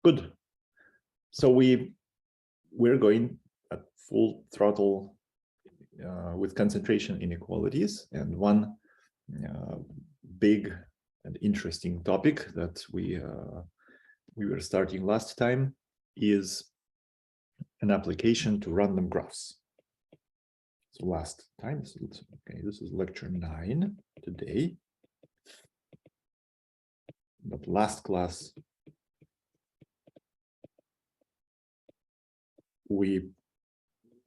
Good. So we're going at full throttle with concentration inequalities, and one big and interesting topic that we were starting last time is an application to random graphs. So last time, okay, this is lecture 9 today. But last class, we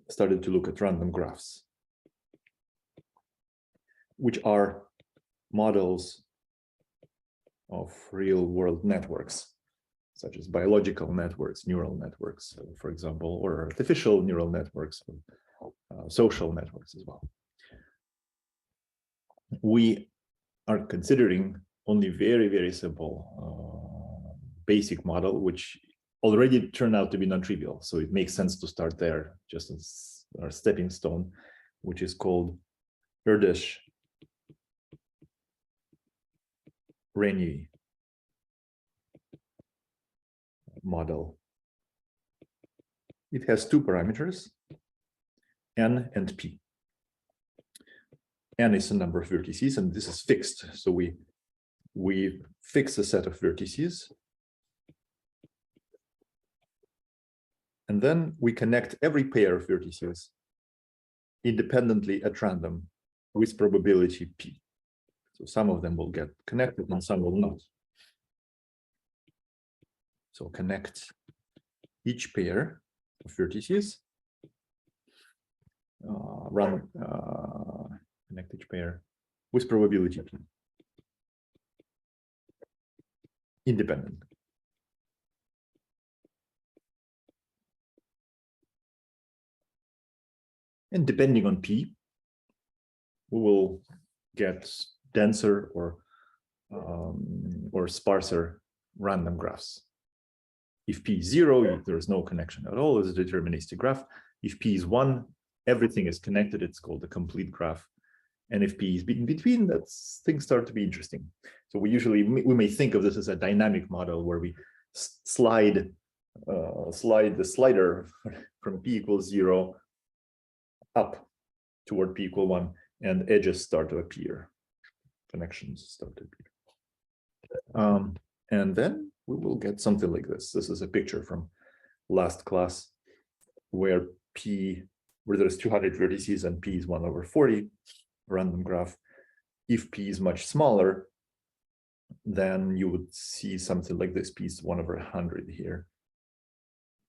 started to look at random graphs, which are models of real-world networks, such as biological networks, neural networks, for example, or artificial neural networks, social networks as well. We are considering only very, very simple basic model, which already turned out to be non-trivial. So it makes sense to start there, just as our stepping stone, which is called Erdős-Rényi model. It has two parameters, n and p. N is the number of vertices, and this is fixed. So we fix a set of vertices, and then we connect every pair of vertices independently at random with probability p. So some of them will get connected and some will not. So connect each pair of vertices, connect each pair with probability p, independent. And depending on p, we will get denser or sparser random graphs. If p is 0, there is no connection at all. It's a deterministic graph. If p is 1, everything is connected. It's called a complete graph. And if p is in between, things start to be interesting. So we may think of this as a dynamic model where we slide the slider from p equals 0 up toward p equal 1, and edges start to appear, connections start to appear. And then we will get something like this. This is a picture from last class where there's 200 vertices and p is 1/40, random graph. If p is much smaller, then you would see something like this. P is 1/100 here.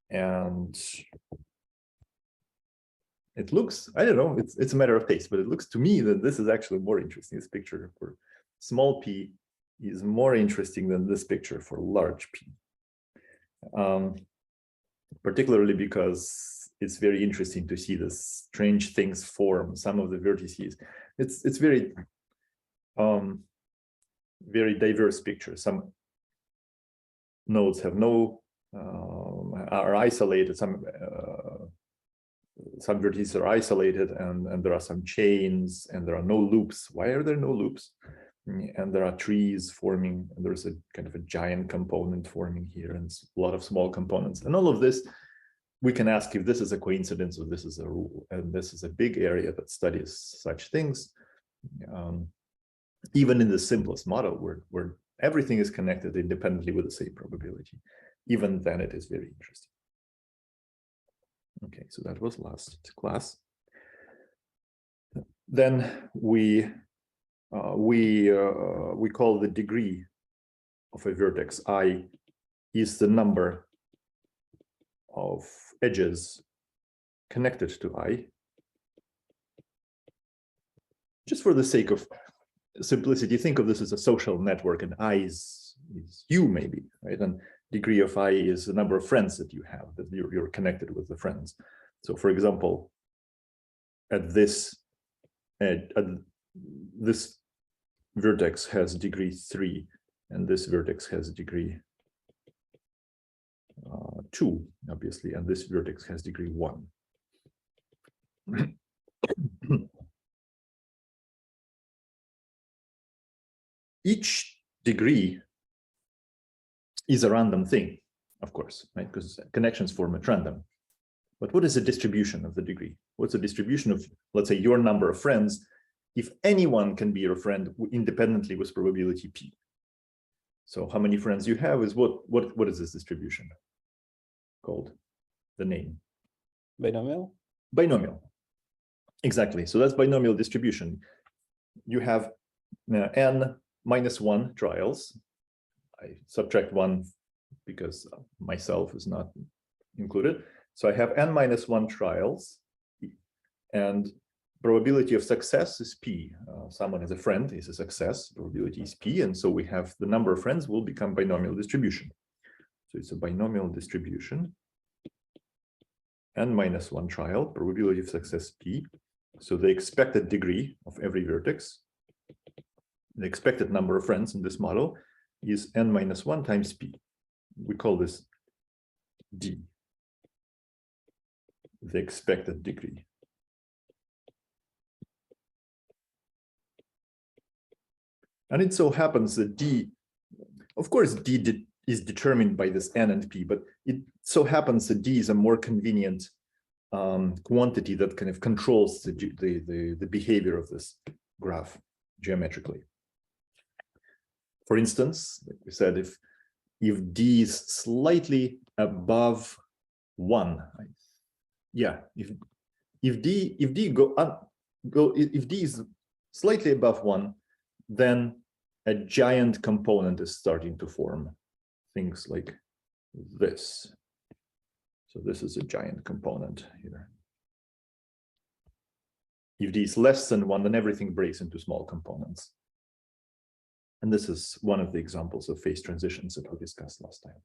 And it looks, I don't know, it's a matter of taste, but it looks to me that this is actually more interesting. This picture for small p is more interesting than this picture for large p. Particularly because it's very interesting to see the strange things form, some of the vertices. It's very, very diverse picture. Some nodes have are isolated, some vertices are isolated, and there are some chains, and there are no loops. Why are there no loops? And there are trees forming, and there's a kind of a giant component forming here, and a lot of small components. And all of this, we can ask if this is a coincidence or this is a rule. And this is a big area that studies such things. Even in the simplest model, where everything is connected independently with the same probability, even then it is very interesting. Okay, so that was last class. Then we call the degree of a vertex I is the number of edges connected to I. Just for the sake of simplicity, think of this as a social network, and I is you maybe, right? And degree of I is the number of friends that you have, that you're connected with the friends. So for example, at this vertex has degree 3, and this vertex has degree 2, obviously, and this vertex has degree 1. Each degree is a random thing. of course, right? Because connections form at random. But what is the distribution of the degree? What's the distribution of, let's say, your number of friends, if anyone can be your friend independently with probability P? So how many friends you have is what is this distribution called? The name. Binomial? Binomial. Exactly. So that's binomial distribution. You have n minus 1 trials. I subtract 1 because myself is not included. So I have n minus 1 trials, and probability of success is P. Someone is a friend is a success, probability is P, and so we have the number of friends will become binomial distribution. So it's a binomial distribution. N minus 1 trial, probability of success P. So the expected degree of every vertex, the expected number of friends in this model is n minus 1 times P. We call this D, the expected degree. And it so happens that D, of course, D is determined by this N and P, but it so happens that D is a more convenient quantity that kind of controls the behavior of this graph geometrically. For instance, like we said, if D is slightly above 1, yeah, if D is slightly above 1, then a giant component is starting to form. Things like this. So this is a giant component here. If D is less than 1, then everything breaks into small components. And this is one of the examples of phase transitions that we discussed last time.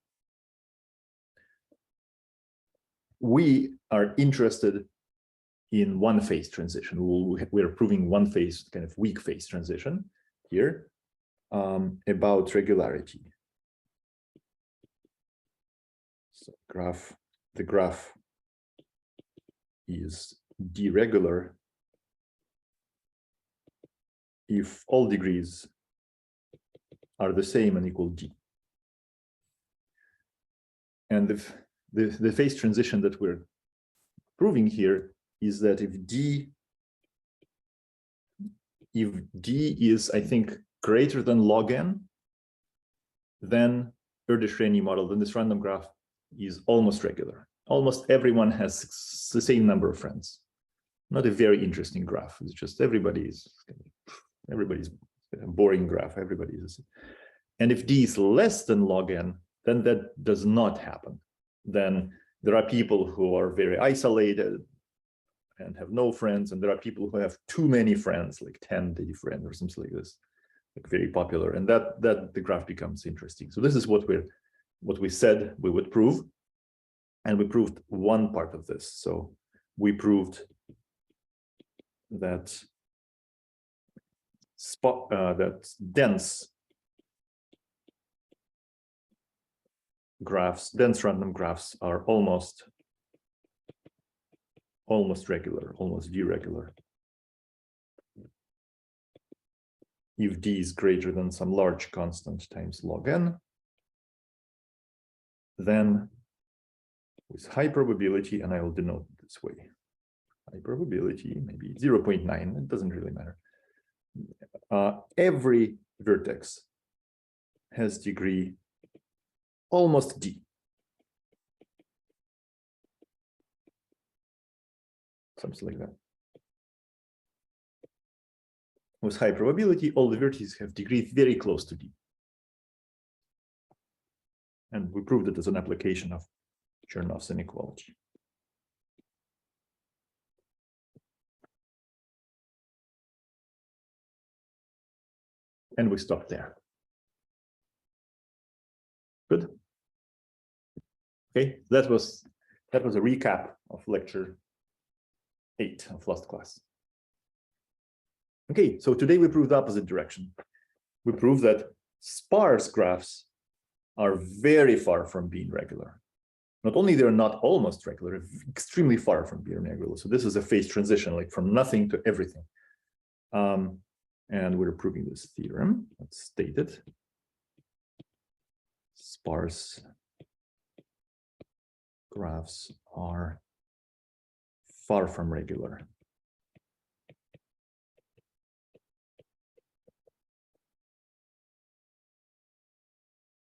We are interested in one phase transition. We're proving one phase, kind of weak phase transition here about regularity. So the graph is deregular if all degrees are the same and equal D. And the phase transition that we're proving here is that if D is, I think, greater than log n, then Erdős-Rényi model, then this random graph is almost regular. Almost everyone has the same number of friends. Not a very interesting graph. It's just everybody's a boring graph. Everybody's the same. And if D is less than log n, then that does not happen. Then there are people who are very isolated and have no friends, and there are people who have too many friends, like 10 friends or something like this, like very popular, and that the graph becomes interesting. So this is what we said we would prove, and we proved one part of this. So we proved that that dense random graphs are almost regular, almost deregular. If D is greater than some large constant times log n, then with high probability, and I will denote it this way, high probability, maybe 0.9, it doesn't really matter. Every vertex has degree almost D. Something like that. With high probability, all the vertices have degree very close to D. And we proved it as an application of Chernoff's inequality. And we stopped there. Good. Okay, that was a recap of lecture 8 of last class. Okay, so today we proved the opposite direction. We proved that sparse graphs are very far from being regular. Not only they're not almost regular, extremely far from being regular. So this is a phase transition, like from nothing to everything. And we're proving this theorem. Let's state it. Sparse graphs are far from regular.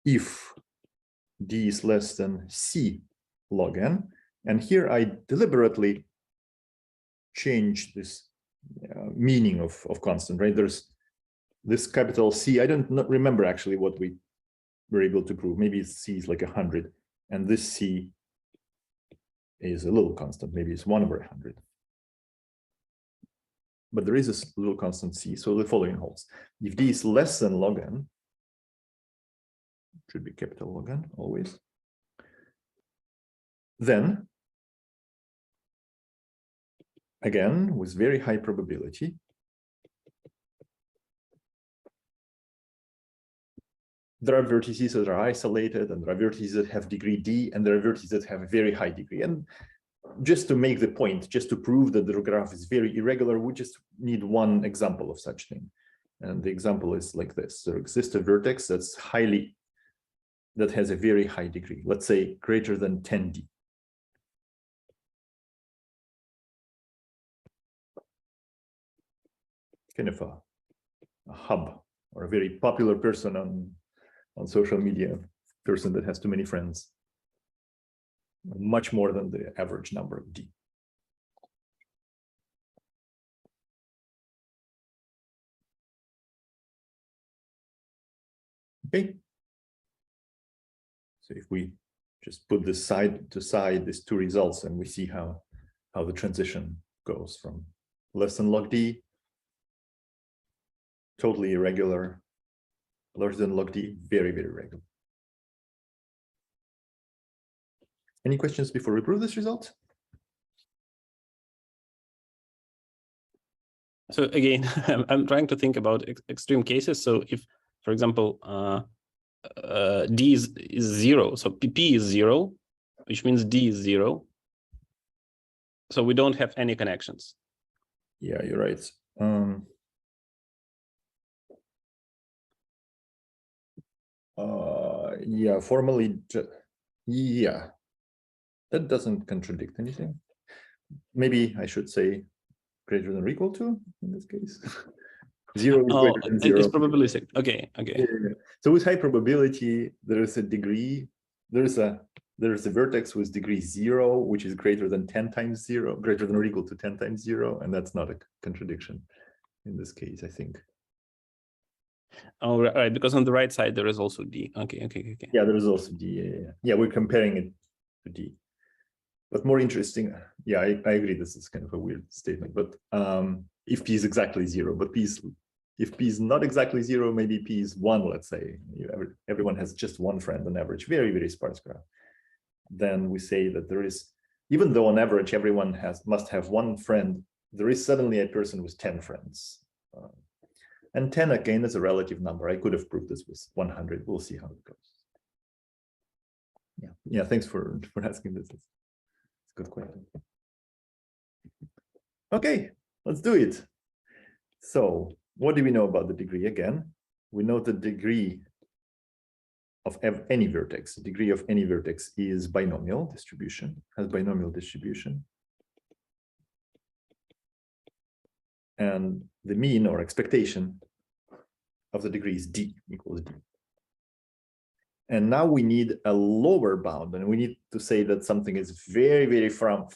If d is less than c log n, and here I deliberately change this meaning of constant, right? There's this capital C. I don't remember actually what we were able to prove. Maybe C is like 100, and this C is a little constant. Maybe it's 1/100. But there is a little constant C, so the following holds. If d is less than log n, should be capital log n always, then again, with very high probability, there are vertices that are isolated, and there are vertices that have degree d, and there are vertices that have a very high degree. And just to make the point, just to prove that the graph is very irregular, we just need one example of such thing. And the example is like this. There exists a vertex that has a very high degree, let's say greater than 10d. Kind of a hub, or a very popular person on social media, person that has too many friends, much more than the average number of d. Okay. So if we just put this side to side, these two results, and we see how the transition goes from less than log d, totally irregular, larger than log d, very, very regular. Any questions before we prove this result? So again, I'm trying to think about extreme cases. So if, for example, d is 0, so p is 0, which means d is 0. So we don't have any connections. Yeah, you're right. Yeah, formally, yeah, that doesn't contradict anything. Maybe I should say greater than or equal to in this case. 0 is greater than 0. It's probabilistic. Okay, okay. Yeah. So with high probability, there is a degree. There's a vertex with degree 0, which is greater than 10 times 0, greater than or equal to 10 times 0, and that's not a contradiction in this case, I think. Oh, right, because on the right side there is also d. Okay. Yeah, there is also d. Yeah, we're comparing it to d. But more interesting, yeah, I agree. This is kind of a weird statement, but if p is exactly 0, but if p is not exactly 0, maybe p is 1, let's say. Everyone has just one friend on average, very, very sparse graph. Then we say that there is, even though on average everyone must have one friend, there is suddenly a person with 10 friends. And 10 again is a relative number. I could have proved this with 100. We'll see how it goes. Yeah. Thanks for asking this. It's a good question. Okay, let's do it. So what do we know about the degree? Again, we know the degree of any vertex. The degree of any vertex is binomial distribution, has binomial distribution. And the mean or expectation of the degree is d equals d. And now we need a lower bound, and we need to say that something is very, very far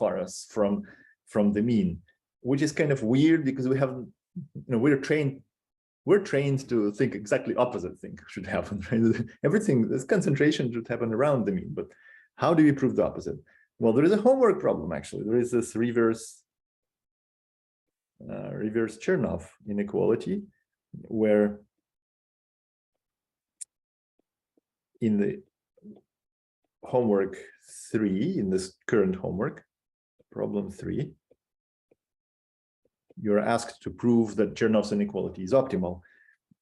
from the mean, which is kind of weird because we have, we're trained to think exactly opposite thing should happen. Right? Everything, this concentration should happen around the mean, but how do we prove the opposite? Well, there is a homework problem actually. There is this reverse Chernoff inequality, where in the homework 3, in this current homework, problem 3, you're asked to prove that Chernoff's inequality is optimal.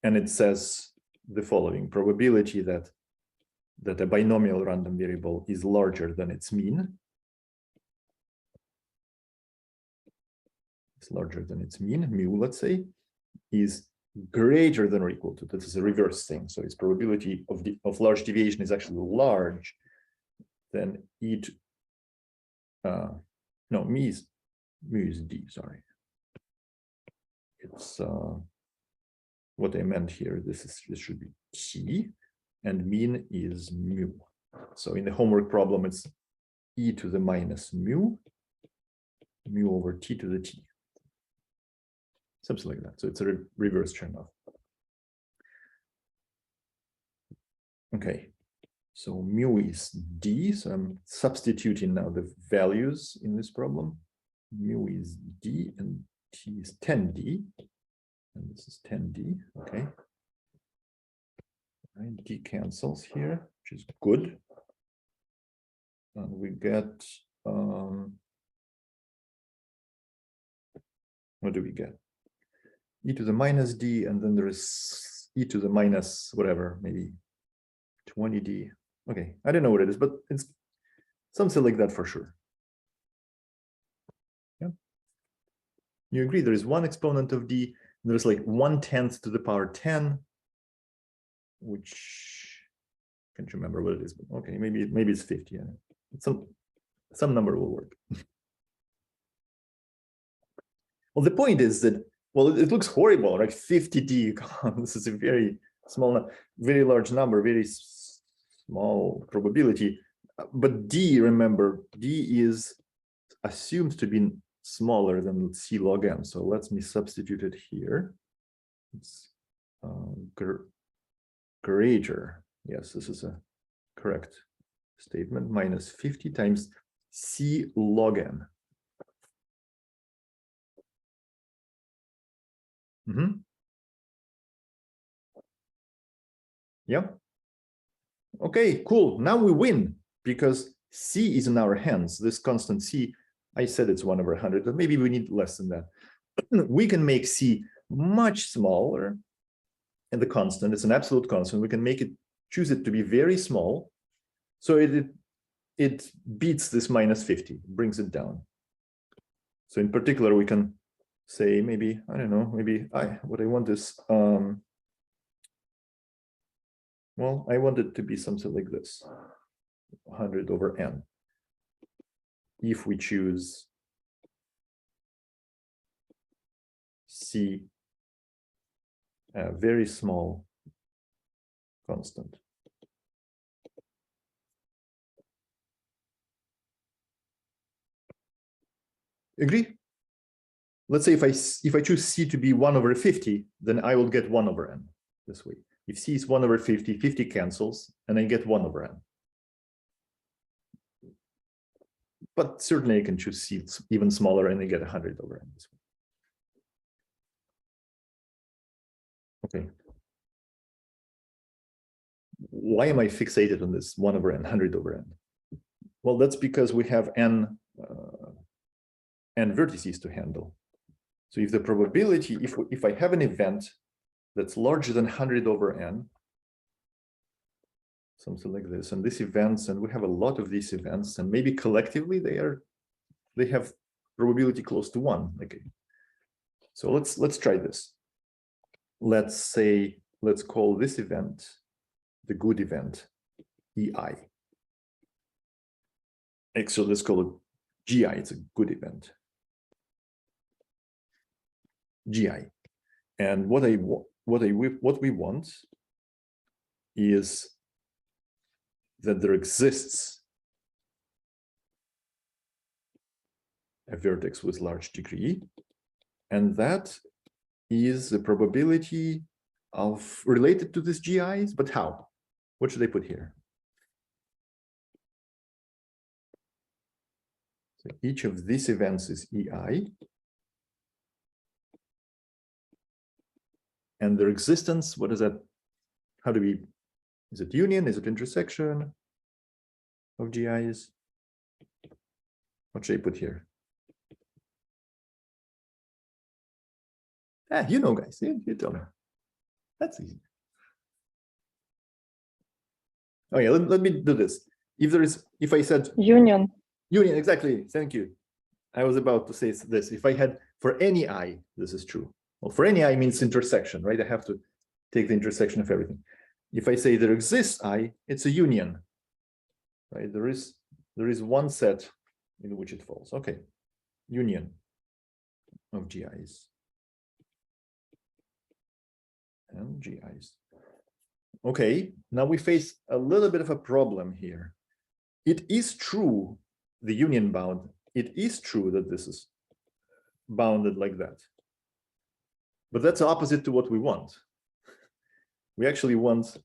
And it says the following: probability that a binomial random variable is larger than its mean. It's larger than its mean, mu, let's say, is greater than or equal to, this is a reverse thing. So its probability of large deviation is actually large than e no, mu is D, sorry. It's what I meant here. This should be T, and mean is mu. So in the homework problem, it's e to the minus mu over t to the t. Something like that. So it's a reverse Chernoff. Okay, so mu is d. So I'm substituting now the values in this problem. Mu is d and t is 10d. And this is 10d, okay. And d cancels here, which is good. And we get, what do we get? E to the minus d, and then there is e to the minus whatever, maybe 20d. Okay, I don't know what it is, but it's something like that for sure. Yeah. You agree there is one exponent of d, there's like 1/10 to the power 10, which I can't remember what it is, but okay, maybe it's 50. Yeah. Some number will work. Well, the point is that, well, it looks horrible, right? 50d, this is a very small, very large number, very small probability. But d, remember, d is assumed to be smaller than c log m. So let me substitute it here. It's greater. Yes, this is a correct statement. Minus 50 times c log m. Yeah. Okay, cool. Now we win because c is in our hands. This constant c, I said it's 1/100, but maybe we need less than that. We can make c much smaller, and the constant, it's an absolute constant. We can make it, choose it to be very small, so it beats this minus 50, brings it down. So in particular, we can say maybe, I don't know, maybe what I want is, well, I want it to be something like this, 100 over n. If we choose c, a very small constant. Agree? Let's say if I choose c to be 1/50, then I will get 1/n this way. If c is 1/50, 50 cancels, and I get 1/n. But certainly I can choose c even smaller, and I get 100/n this way. Okay. Why am I fixated on this 1/n, 100/n? Well, that's because we have n vertices to handle. So if the probability, if I have an event that's larger than 100/n, something like this, and these events, and we have a lot of these events, and maybe collectively they have probability close to 1. Okay. So let's try this. Let's say, let's call this event the good event, EI. So let's call it GI, it's a good event. GI. And what we want is that there exists a vertex with large degree, and that is the probability of related to this GIs, but how? What should I put here? So each of these events is EI. And their existence, what is that? How do we, is it union? Is it intersection of GIs? What should I put here? You know, guys, you tell me. That's easy. Oh yeah, let me do this. If I said union, exactly, thank you. I was about to say this. If I had for any I, this is true. Well, for any I means intersection, right? I have to take the intersection of everything. If I say there exists I, it's a union, right? There is one set in which it falls. Okay, union of GIs and GIs. Okay, now we face a little bit of a problem here. It is true, the union bound, it is true that this is bounded like that. But that's opposite to what we want. We actually want,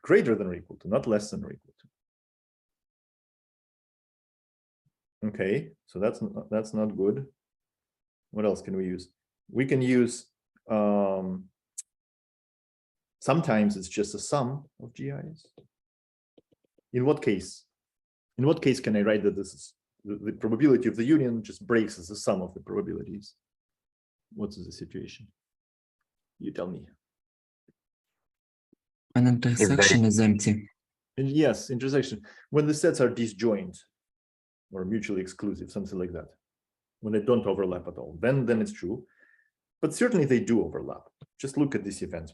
greater than or equal to, not less than or equal to. Okay, so that's not good. What else can we use? We can use, sometimes it's just a sum of GIs. In what case? In what case can I write that this is the probability of the union just breaks as the sum of the probabilities? What's the situation? You tell me. An intersection is empty. And yes, intersection. When the sets are disjoint or mutually exclusive, something like that. When they don't overlap at all, then it's true. But certainly they do overlap. Just look at these events.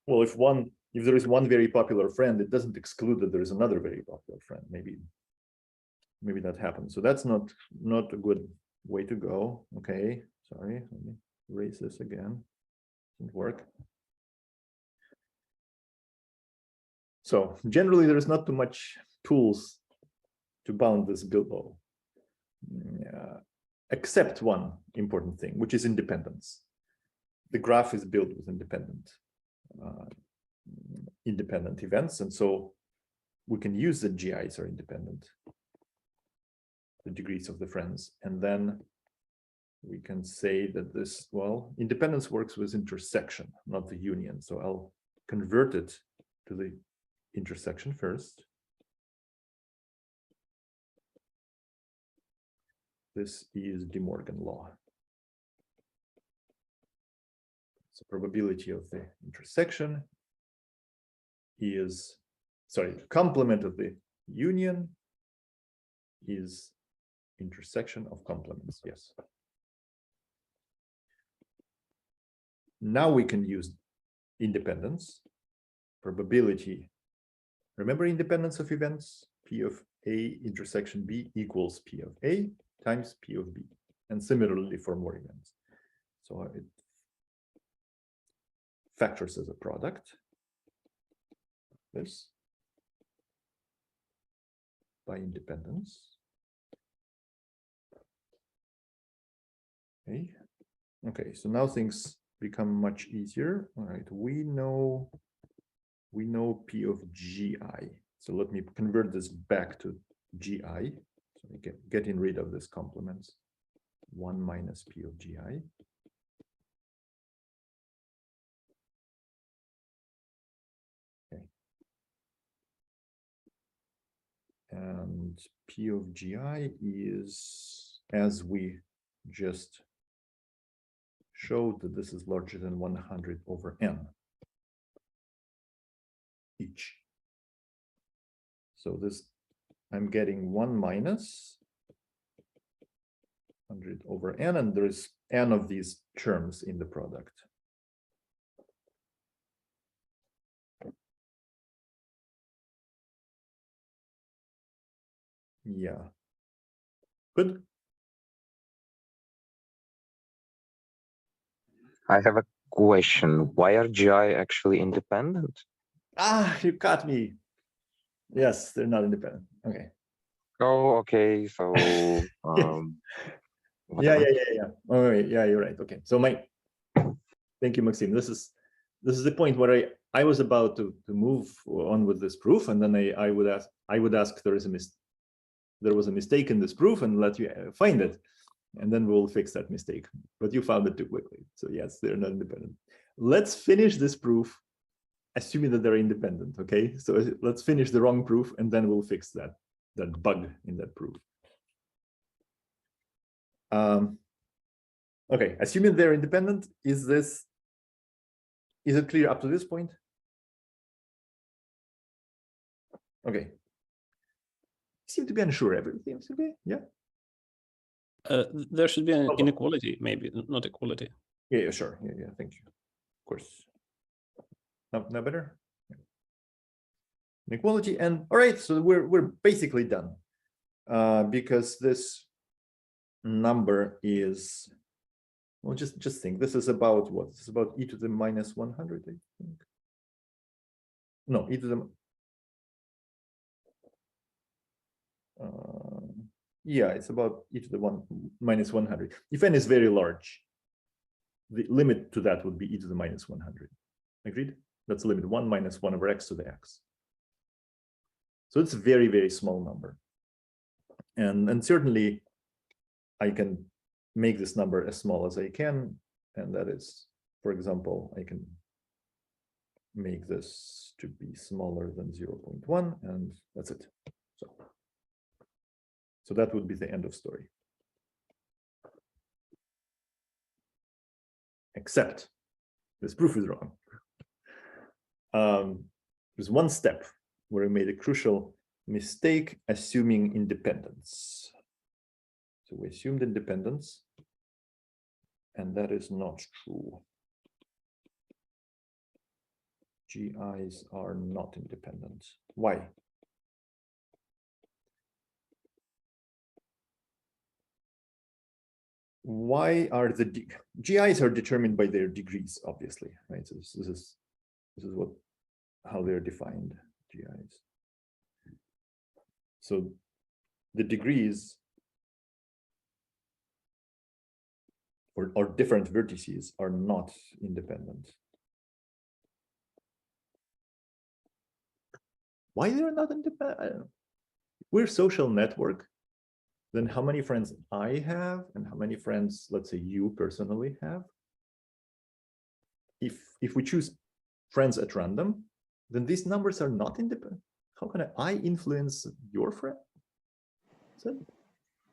Well, if there is one very popular friend, it doesn't exclude that there is another very popular friend. Maybe that happens. So that's not a good way to go. Okay, sorry, let me erase this again. Didn't work. So generally, there is not too much tools to bound this below, except one important thing, which is independence. The graph is built with independent events, and so we can use that GIs are independent, the degrees of the friends, and then we can say that this, well, independence works with intersection, not the union. So I'll convert it to the intersection first. This is De Morgan law. So probability of the intersection is, sorry, complement of the union is intersection of complements, yes. Now we can use independence, probability. Remember independence of events? P of A intersection B equals P of A times P of B. And similarly for more events. So it factors as a product. This by independence. Okay, so now things become much easier. All right, we know P of GI. So let me convert this back to GI. So we get getting rid of this complements. 1 minus P of GI. Okay. And P of GI is, as we just showed, that this is larger than 100 over n each. So this, I'm getting 1 minus 100 over n, and there is n of these terms in the product. Yeah. Good. I have a question. Why are GI actually independent? Ah, you caught me. Yes, they're not independent. Okay. Oh, okay. So, Yeah, whatever. yeah. All right. Yeah, you're right. Okay. So thank you, Maxime. This is the point where I was about to move on with this proof, and then I would ask there was a mistake in this proof, and let you find it, and then we'll fix that mistake. But you found it too quickly. So yes, they're not independent. Let's finish this proof, assuming that they're independent. Okay. So let's finish the wrong proof, and then we'll fix that bug in that proof. Okay, assuming they're independent, is it clear up to this point? Okay. Seem to be unsure. Everything's okay. Yeah. There should be an inequality, maybe not equality. Yeah, sure. Yeah. Thank you. Of course. No better. Yeah. Inequality, and all right. So we're basically done. because this number is, well, just think, this is about what? This is about e to the minus 100, I think. No, e to the yeah, it's about e to the minus 100. If n is very large, the limit to that would be e to the minus 100. Agreed? That's limit 1 minus 1 over x to the x. So it's a very, very small number. And certainly I can make this number as small as I can. And that is, for example, I can make this to be smaller than 0.1, and that's it. So that would be the end of story. Except this proof is wrong. There's one step where we made a crucial mistake, assuming independence. So we assumed independence, and that is not true. GIs are not independent. Why? Why are the GIs are determined by their degrees, obviously, right? So this is what how they're defined, GIs. So the degrees or different vertices are not independent. Why they're not independent? I don't know. We're a social network. Then how many friends I have and how many friends, let's say, you personally have? If we choose friends at random, then these numbers are not independent. How can I influence your friend?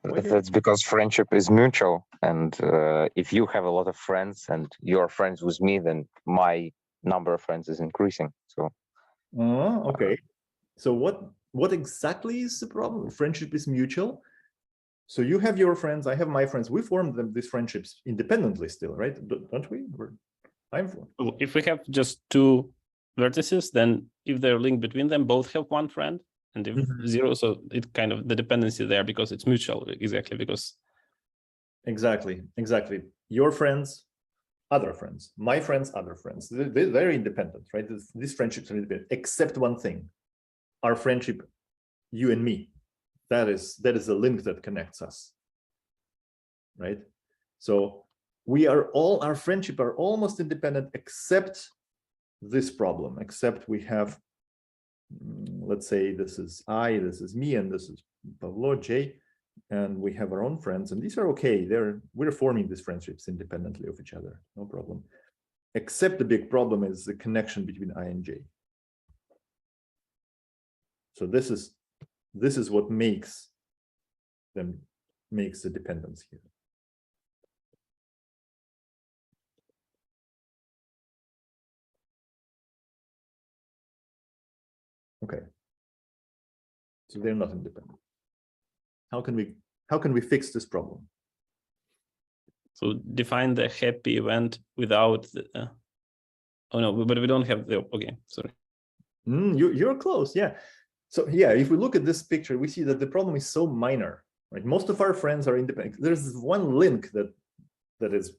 That's because friendship is mutual. And if you have a lot of friends and you're friends with me, then my number of friends is increasing. So. Okay. So what exactly is the problem? Friendship is mutual. So you have your friends, I have my friends. We formed these friendships independently still, right? Don't we? If we have just two vertices, then if they're linked between them, both have one friend. And if zero, so it kind of the dependency there because it's mutual, exactly, because. Exactly. Your friends, other friends, my friends, other friends. They're very independent, right? These friendships are independent, except one thing, our friendship, you and me. That is a link that connects us, right? So our friendship are almost independent, except this problem, except we have, let's say this is I, this is me, and this is Pavlo, J, and we have our own friends, and these are okay. We're forming these friendships independently of each other, no problem. Except the big problem is the connection between I and J. So this is what makes the dependence here. Okay. So they're not independent. How can we fix this problem? So define the happy event without the, oh no, but we don't have the, okay, sorry. You're close, yeah. So yeah, if we look at this picture, we see that the problem is so minor, right? Most of our friends are independent. There's one link that is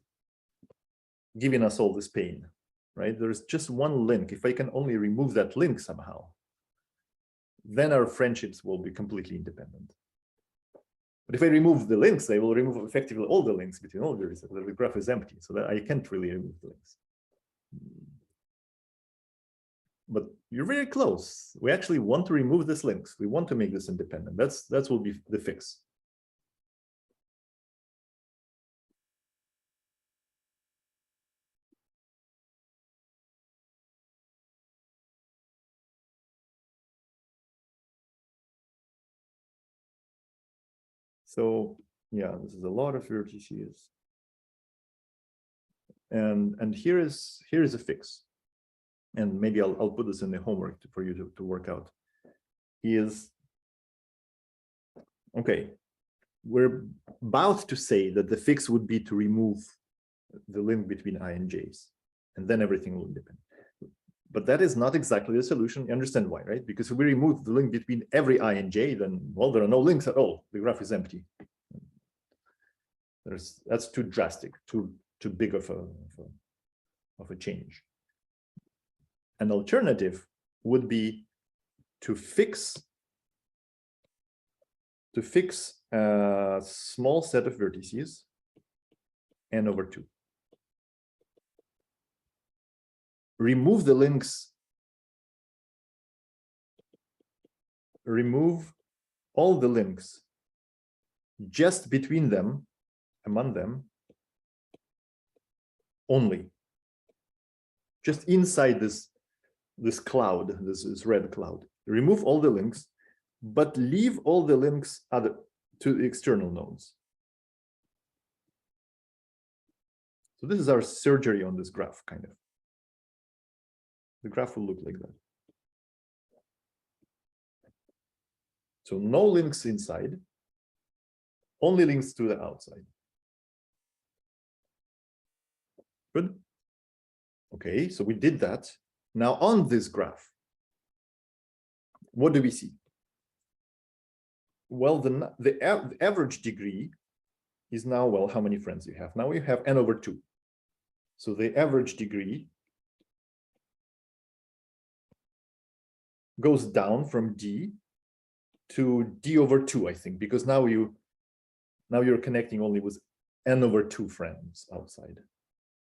giving us all this pain, right? There's just one link. If I can only remove that link somehow, then our friendships will be completely independent. But if I remove the links, I will remove effectively all the links between all the vertices. The graph is empty, so that I can't really remove the links. But you're very close. We actually want to remove these links. We want to make this independent. That will be the fix. So yeah, this is a lot of vertices. And here is a fix. And maybe I'll put this in the homework for you to work out. Is okay. We're about to say that the fix would be to remove the link between I and J's, and then everything will depend. But that is not exactly the solution. You understand why, right? Because if we remove the link between every I and j, then, well, there are no links at all. The graph is empty. That's too drastic, too big of a change. An alternative would be to fix a small set of vertices, n over 2. Remove the links, remove all the links just between them, among them, only. Just inside this cloud, this red cloud. Remove all the links, but leave all the links to the external nodes. So this is our surgery on this graph, kind of. The graph will look like that. So no links inside, only links to the outside. Good. Okay, so we did that. Now on this graph, what do we see? Well, the average degree is now, well, how many friends you have? Now we have n over 2. So the average degree goes down from d to d over 2, I think, because now you're connecting only with n over 2 friends outside.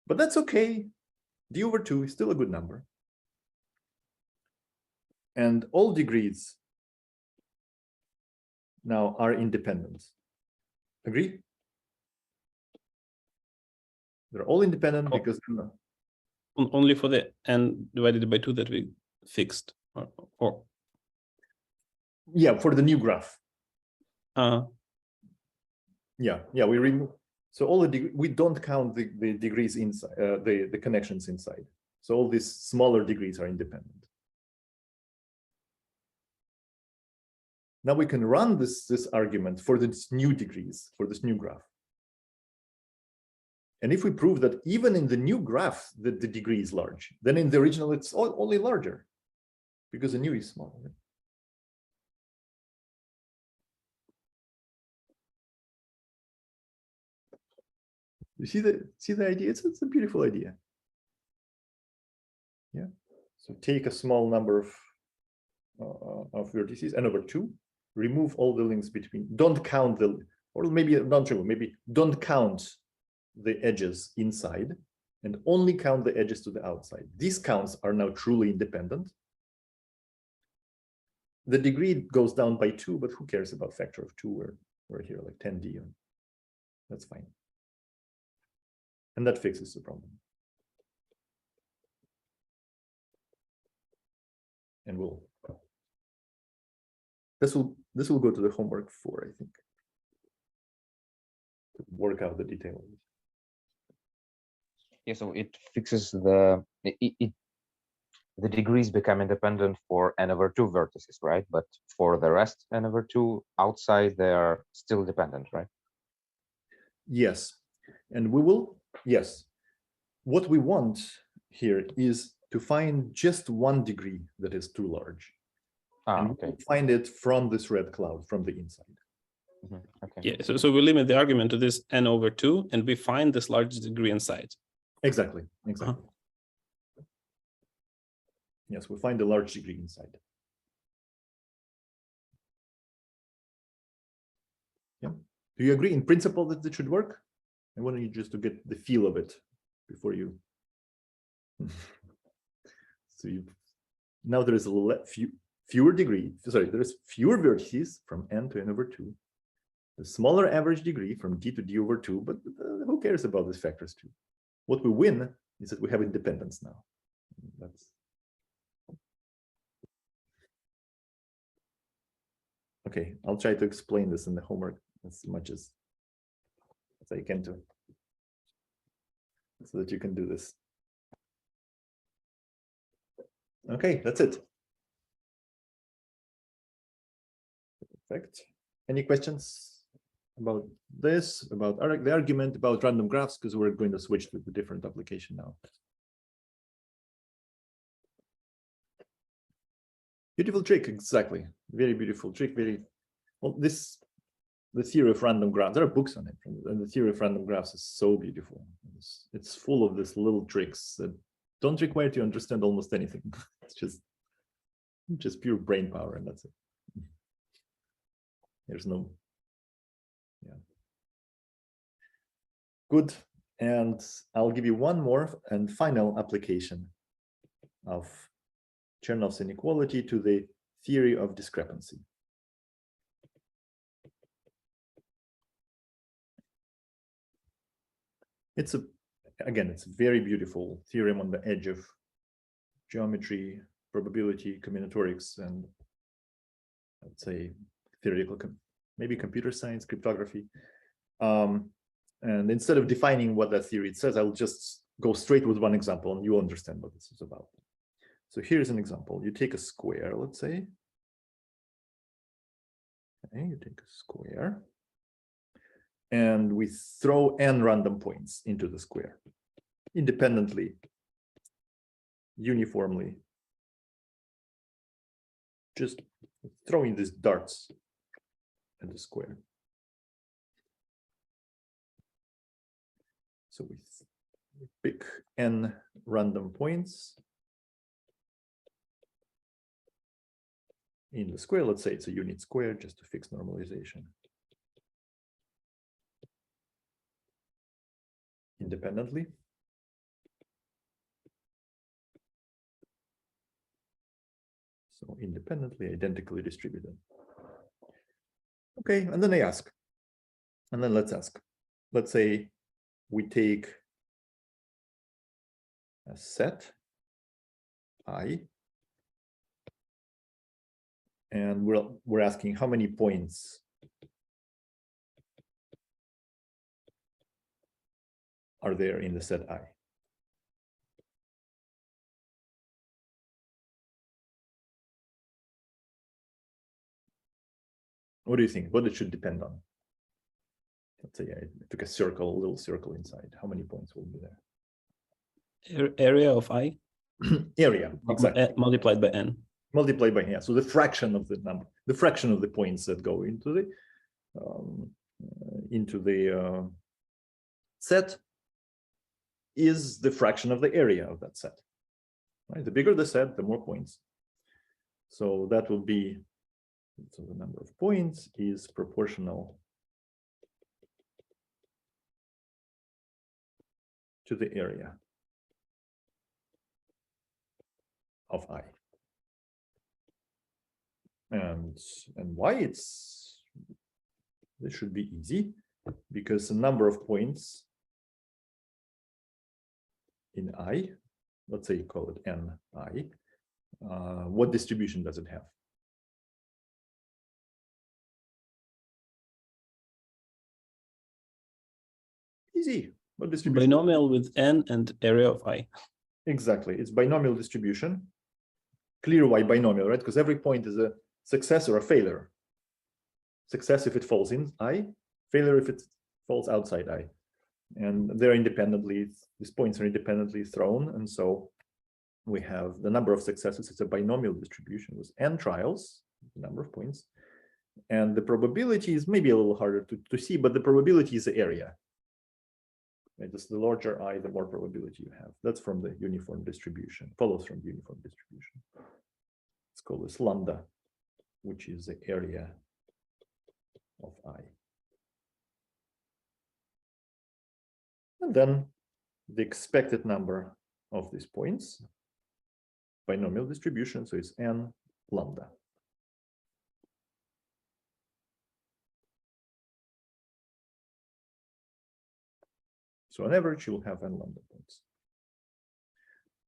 But that's okay. D over 2 is still a good number. And all degrees now are independent. Agree? They're all independent because only for the n divided by 2 that we fixed, or yeah, for the new graph. Yeah, we remove. So all we don't count the degrees inside, the connections inside. So all these smaller degrees are independent. Now we can run this argument for this new degrees, for this new graph. And if we prove that even in the new graph that the degree is large, then in the original it's only larger because the new is small. Right? You see the idea? It's a beautiful idea. Yeah. So take a small number of vertices, n over 2, remove all the links between, don't count or maybe not true, maybe don't count the edges inside and only count the edges to the outside. These counts are now truly independent. The degree goes down by 2, but who cares about factor of 2? We're here like 10d. That's fine. And that fixes the problem. And this will go to the homework 4, I think, to work out the details. Yeah, so it fixes the degrees become independent for n over 2 vertices, right? But for the rest, n over 2 outside, they are still dependent, right? Yes, and we will. Yes, what we want here is to find just one degree that is too large. And okay. we'll find it from this red cloud, from the inside. Okay. Yeah, so we limit the argument to this n over 2, and we find this large degree inside. Exactly. Yes, we find the large degree inside. Yeah. Do you agree in principle that it should work? I want you just to get the feel of it before you. So now there is fewer degrees. Sorry, there is fewer vertices from n to n over 2. The smaller average degree from d to d over 2. But who cares about these factors too? What we win is that we have independence now. That's okay. I'll try to explain this in the homework as much as I can do, so that you can do this. Okay, that's it. Perfect. Any questions about this, about the argument, about random graphs? Because we're going to switch to a different application now. Beautiful trick, exactly. Very beautiful trick. Very well. The theory of random graphs. There are books on it, and the theory of random graphs is so beautiful. It's full of these little tricks that don't require to understand almost anything. It's just pure brain power, and that's it. There's no, yeah. Good. And I'll give you one more and final application of Chernoff's inequality to the theory of discrepancy. It's again, it's a very beautiful theorem on the edge of geometry, probability, combinatorics, and I'd say theoretical, maybe computer science, cryptography. And instead of defining what that theory says, I'll just go straight with one example and you understand what this is about. So here's an example. You take a square, let's say. Okay, you take a square. And we throw n random points into the square, independently, uniformly. Just throwing these darts at the square. So we pick n random points in the square. Let's say it's a unit square, just to fix normalization. Independently. So independently, identically distributed. Okay, and then I ask, and then let's ask. Let's say we take a set I, and we're asking how many points are there in the set I. What do you think? What it should depend on? Let's say I took a circle, a little circle inside. How many points will be there? Area of I? Area, exactly. Multiplied by n. Multiplied by, yeah. So the fraction of the number, the fraction of the points that go into the set is the fraction of the area of that set. Right? The bigger the set, the more points. So that will be, so the number of points is proportional to the area of I. And why this should be easy, because the number of points in I, let's say you call it Ni, what distribution does it have? Easy. What distribution? Binomial with n and area of I. Exactly. It's binomial distribution. Clear why binomial, right? Because every point is a success or a failure. Success if it falls in I, failure if it falls outside I. And they're independently, these points are independently thrown. And so we have the number of successes. It's a binomial distribution with n trials, the number of points. And the probability is maybe a little harder to see, but the probability is the area. Right? Just the larger I, the more probability you have. That's from the uniform distribution, follows from the uniform distribution. Let's call this lambda, which is the area of I. And then the expected number of these points, binomial distribution, so it's n lambda. So on average, you'll have n lambda points.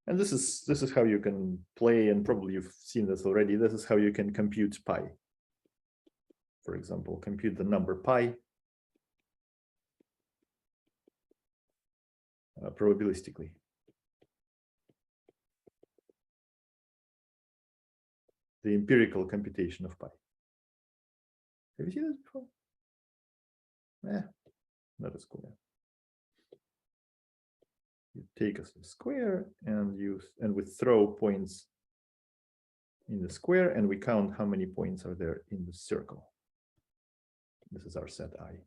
And this is how you can play, and probably you've seen this already. This is how you can compute pi. For example, compute the number pi probabilistically. The empirical computation of pi. Have you seen this before? Not as cool. You take a square and we throw points in the square, and we count how many points are there in the circle. This is our set I.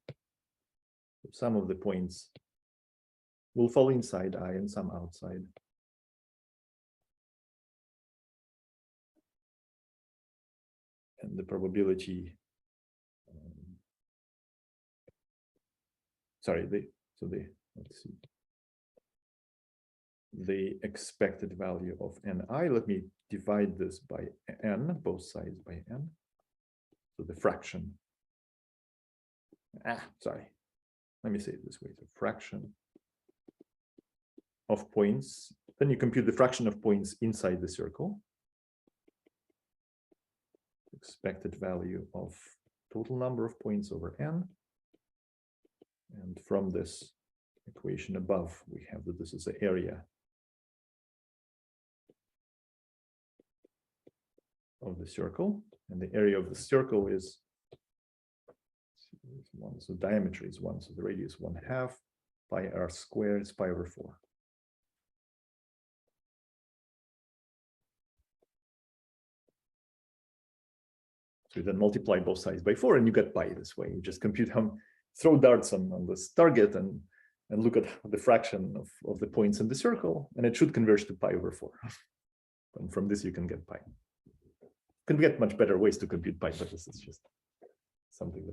So some of the points will fall inside I and some outside. And the probability, let's see. The expected value of ni, let me divide this by n, both sides by n. So the fraction, let me say it this way, the fraction of points, then you compute the fraction of points inside the circle. Expected value of total number of points over n. And from this equation above, we have that this is the area of the circle, and the area of the circle is 1, so diameter is 1, so the radius 1/2 pi r squared is pi over 4. So you then multiply both sides by 4 and you get pi this way. You just compute how, throw darts on this target and look at the fraction of the points in the circle, and it should converge to pi over 4. And from this you can get pi. You can get much better ways to compute pi, but this is just something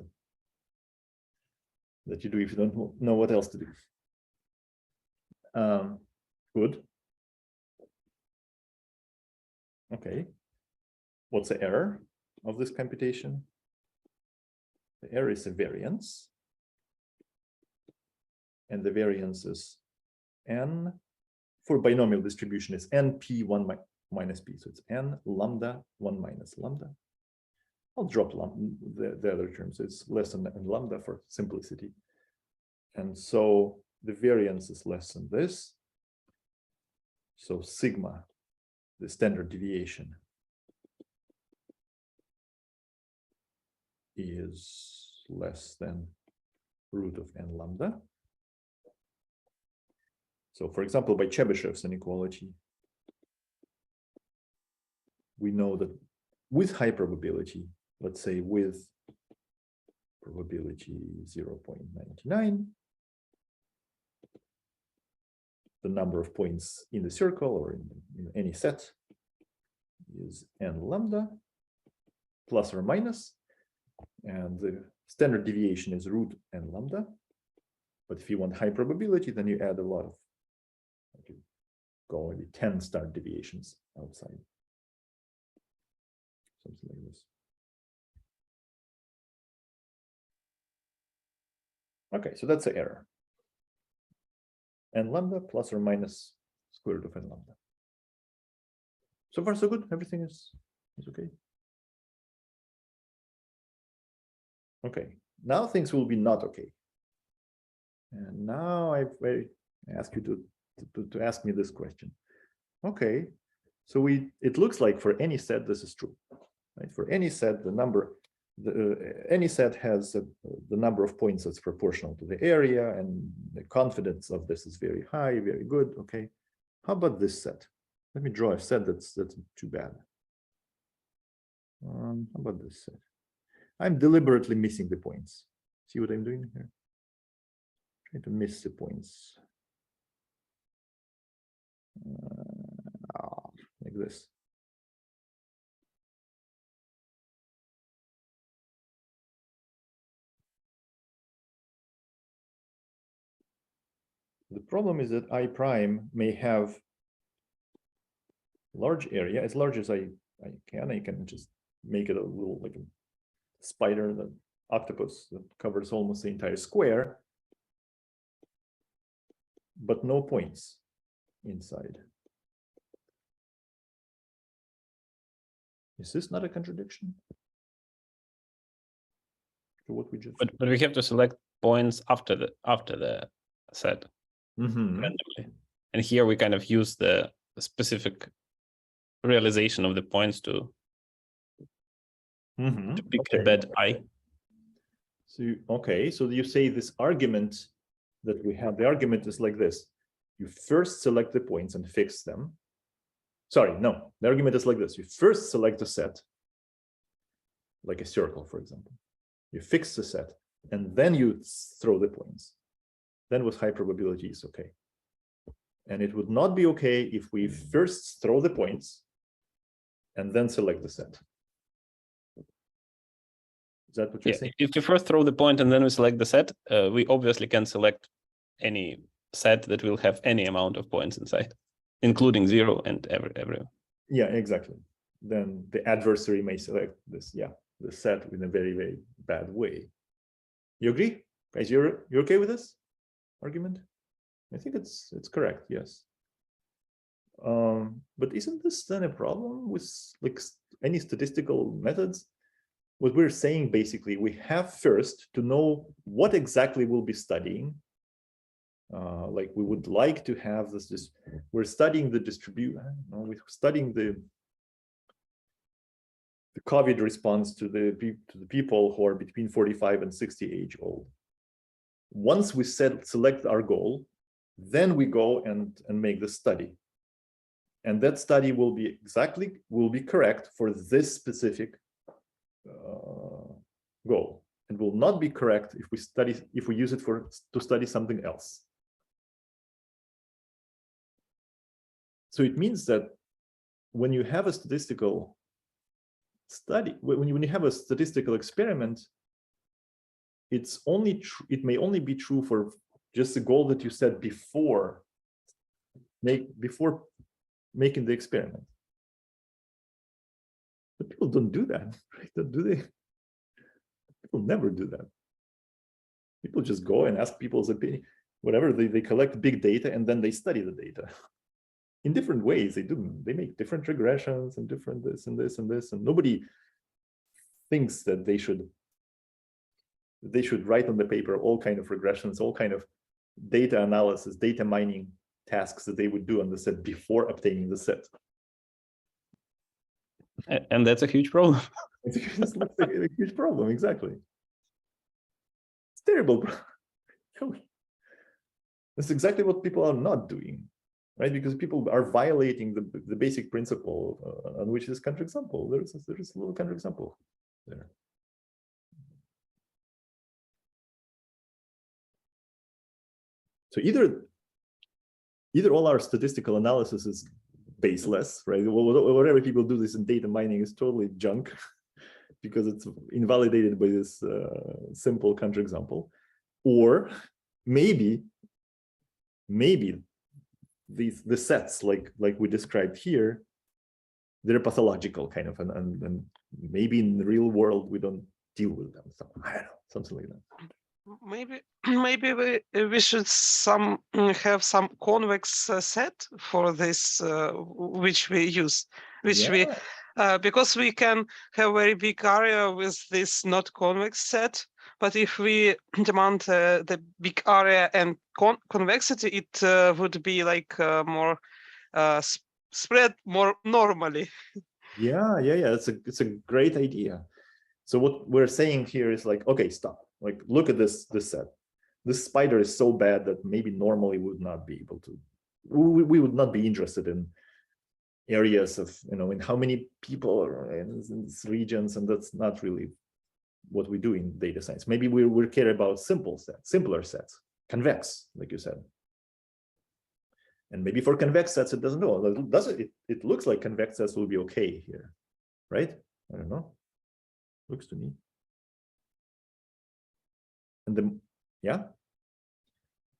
that you do if you don't know what else to do. Good. Okay. What's the error of this computation? The error is a variance. And the variance is n, for binomial distribution is np1 minus p. So it's n lambda 1 minus lambda. I'll drop the other terms. It's less than lambda for simplicity. And so the variance is less than this. So sigma, the standard deviation, is less than root of n lambda. So for example, by Chebyshev's inequality, we know that with high probability, let's say with probability 0.99, the number of points in the circle or in any set is n lambda plus or minus, and the standard deviation is root n lambda. But if you want high probability, then you add a lot of, you go maybe 10 standard deviations outside. Something like this. Okay, so that's the error. N lambda plus or minus square root of n lambda. So far, so good. Everything is okay. Okay, now things will be not okay. And now I ask you to ask me this question. Okay, so it looks like for any set this is true, right? For any set, any set has the number of points that's proportional to the area, and the confidence of this is very high, very good. Okay, how about this set? Let me draw a set that's too bad. How about this set? I'm deliberately missing the points. See what I'm doing here? Trying to miss the points. Like this. The problem is that I prime may have large area, as large as I can just make it a little like a spider, the octopus that covers almost the entire square, but no points inside. Is this not a contradiction to what we just? But we have to select points after the set randomly, and here we kind of use the specific realization of the points to pick a bad I. So okay, so you say this argument that we have, the argument is like this: you first select the points and fix them. Sorry, no. The argument is like this. You first select a set, like a circle, for example. You fix the set, and then you throw the points. Then with high probability is okay. And it would not be okay if we first throw the points and then select the set. Is that what you're saying? If you first throw the point and then we select the set, we obviously can select any set that will have any amount of points inside, including 0 and every. Yeah, exactly. Then the adversary may select this, the set in a very, very bad way. You agree? Guys, you're okay with this argument? I think it's correct, yes. But isn't this then a problem with like any statistical methods? What we're saying basically, we have first to know what exactly we'll be studying. Like we would like to have this, we're studying the distribution, we're studying the COVID response to the people who are between 45 and 60 age old. Once we select our goal, then we go and make the study. And that study will be correct for this specific goal, and will not be correct if we use it to study something else. So it means that when you have a statistical study, when you have a statistical experiment, it may only be true for just the goal that you set before making the experiment. But people don't do that, right? Do they? People never do that. People just go and ask people's opinion, whatever. They collect big data and then they study the data in different ways. They make different regressions and different this and this and this, and nobody thinks that they should write on the paper all kind of regressions, all kind of data analysis, data mining tasks that they would do on the set before obtaining the set. And that's a huge problem. It's a huge problem, exactly. It's terrible. That's exactly what people are not doing, right? Because people are violating the basic principle on which this counterexample. There is a little counterexample there. So either all our statistical analysis is baseless, right? Whatever people do this in data mining is totally junk because it's invalidated by this simple counterexample, or maybe the sets like we described here, they're pathological kind of, and maybe in the real world we don't deal with them. So I don't know, something like that. Maybe we should have some convex set for this, which we use, because we can have very big area with this not convex set. But if we demand the big area and convexity, it would be like more spread more normally. Yeah. It's a great idea. So what we're saying here is like, okay, stop. Like, look at this set. This spider is so bad that maybe normally we would not be able to. We would not be interested in areas of, in how many people are in these regions, and that's not really what we do in data science. Maybe we care about simpler sets, convex, like you said. And maybe for convex sets, it doesn't know. Does it? It looks like convex sets will be okay here, right? I don't know. Looks to me. And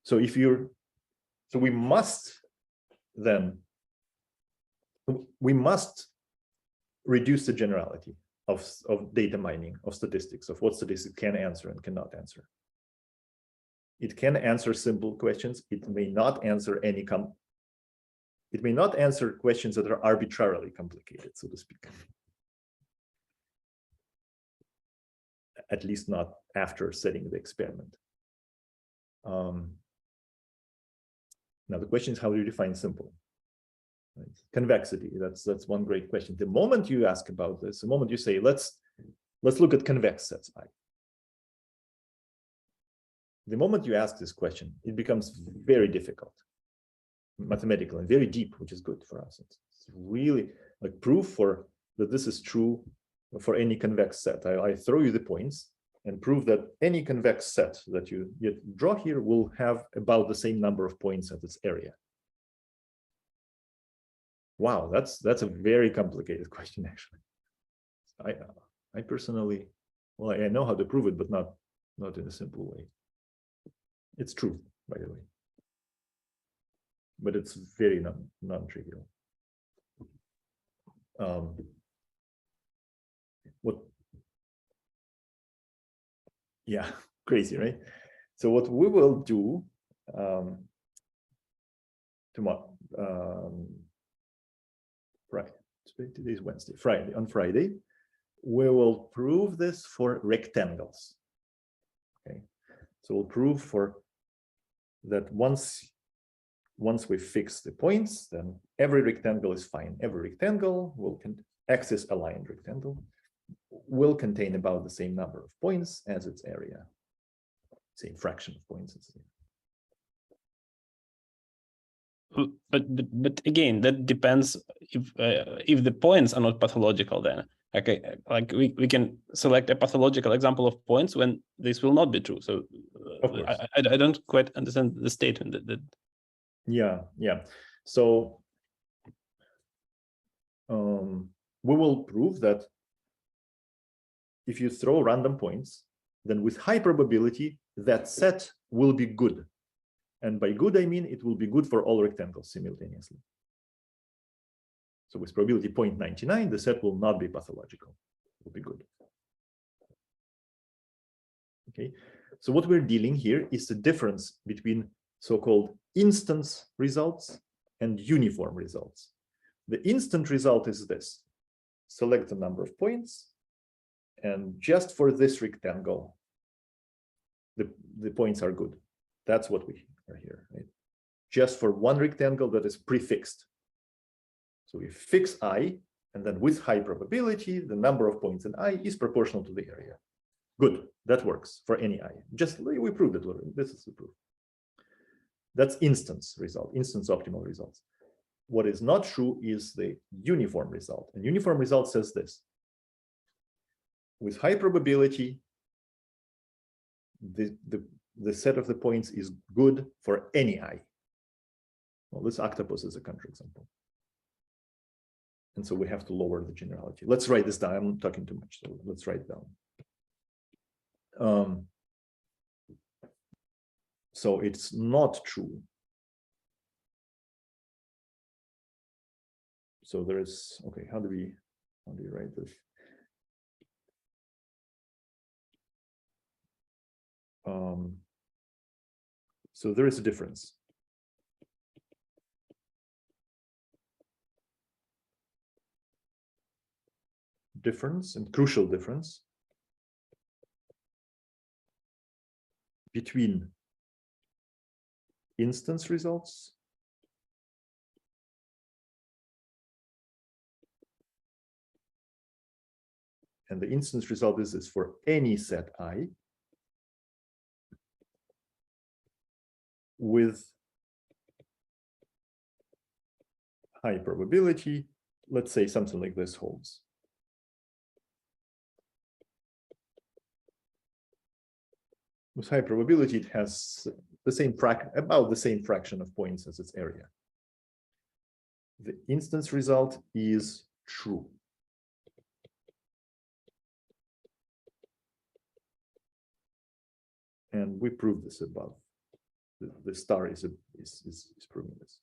so we must reduce the generality of data mining, of statistics, of what statistics can answer and cannot answer. It can answer simple questions. It may not answer it may not answer questions that are arbitrarily complicated, so to speak. At least not after setting the experiment. Now the question is, how do you define simple? Right? Convexity, that's one great question. The moment you ask about this, the moment you say, let's look at convex sets I. The moment you ask this question, it becomes very difficult. mathematical and very deep, which is good for us. It's really like proof for that this is true for any convex set. I throw you the points and prove that any convex set that you draw here will have about the same number of points at its area. Wow, that's a very complicated question, actually. I personally, well, I know how to prove it, but not in a simple way. It's true, by the way, but it's very non-trivial. Yeah, crazy, right? So what we will do tomorrow, Friday. Today's Wednesday. On Friday, we will prove this for rectangles. Okay, so we'll prove for that once we fix the points, then every rectangle is fine. Every rectangle will axis aligned rectangle will contain about the same number of points as its area, same fraction of points. But again, that depends if the points are not pathological. Then okay, like we can select a pathological example of points when this will not be true. So I don't quite understand the statement that. Yeah. So we will prove that if you throw random points, then with high probability that set will be good. And by good, I mean it will be good for all rectangles simultaneously. So with probability 0.99, the set will not be pathological. It will be good. Okay. So what we're dealing here is the difference between so-called instance results and uniform results. The instant result is this. Select the number of points, and just for this rectangle, the points are good. That's what we are here, right? Just for one rectangle that is prefixed. So we fix I, and then with high probability, the number of points in I is proportional to the area. Good, that works for any I. Just we proved it. This is the proof. That's instance result, instance optimal results. What is not true is the uniform result. And uniform result says this. With high probability, the set of the points is good for any I. Well, this octopus is a counterexample. And so we have to lower the generality. Let's write this down. I'm talking too much, so let's write it down. So it's not true. So there is, okay, how do we write this? So there is a difference. And crucial difference between instance results and the instance result is for any set I with high probability. Let's say something like this holds. With high probability, it has the same about the same fraction of points as its area. The instance result is true. And we proved this above. The star is proving this.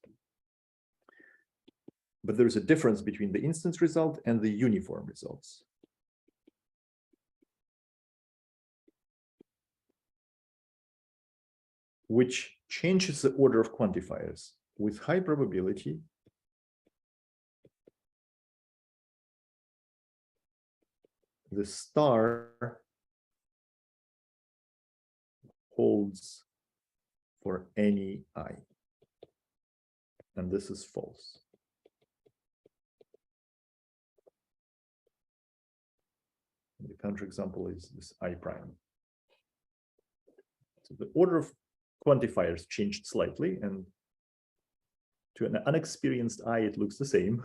But there is a difference between the instance result and the uniform results. Which changes the order of quantifiers. With high probability, the star holds for any I. And this is false. And the counterexample is this I prime. So the order of quantifiers changed slightly, and To an unexperienced eye, it looks the same.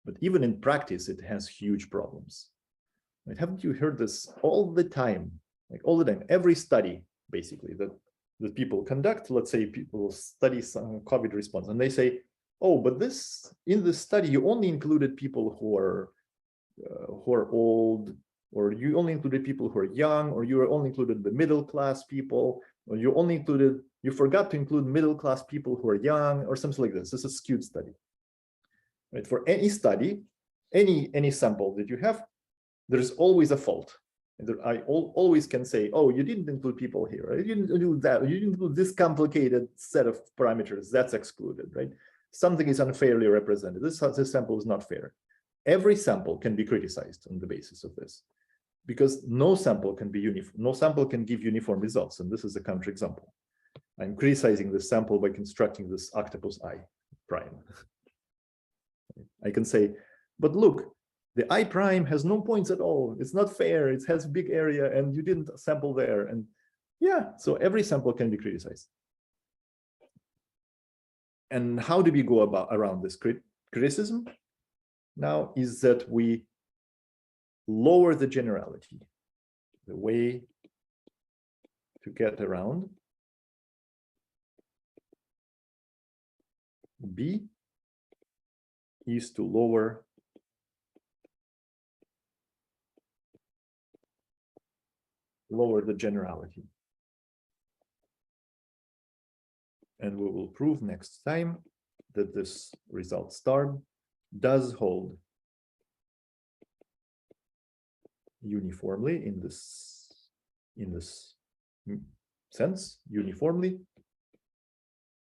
But even in practice, it has huge problems. Right? Haven't you heard this all the time? Like all the time, every study, basically, that people conduct, let's say people study some COVID response, and they say, oh, but in this study, you only included people who are old, or you only included people who are young, or you only included the middle class people, or you forgot to include middle class people who are young, or something like this. This is a skewed study. Right? For any study, any sample that you have, there's always a fault. I always can say, oh, you didn't include people here, right? You didn't do that, you didn't include this complicated set of parameters, that's excluded, right? Something is unfairly represented. This sample is not fair. Every sample can be criticized on the basis of this, because no sample can be uniform. No sample can give uniform results, and this is a counterexample. I'm criticizing this sample by constructing this octopus I prime. I can say, but look, the I prime has no points at all. It's not fair. It has a big area, and you didn't sample there. And yeah, so every sample can be criticized. And how do we go around this criticism? Now is that we lower the generality. The way to get around B is to lower the generality. And we will prove next time that this result star does hold uniformly in this sense, uniformly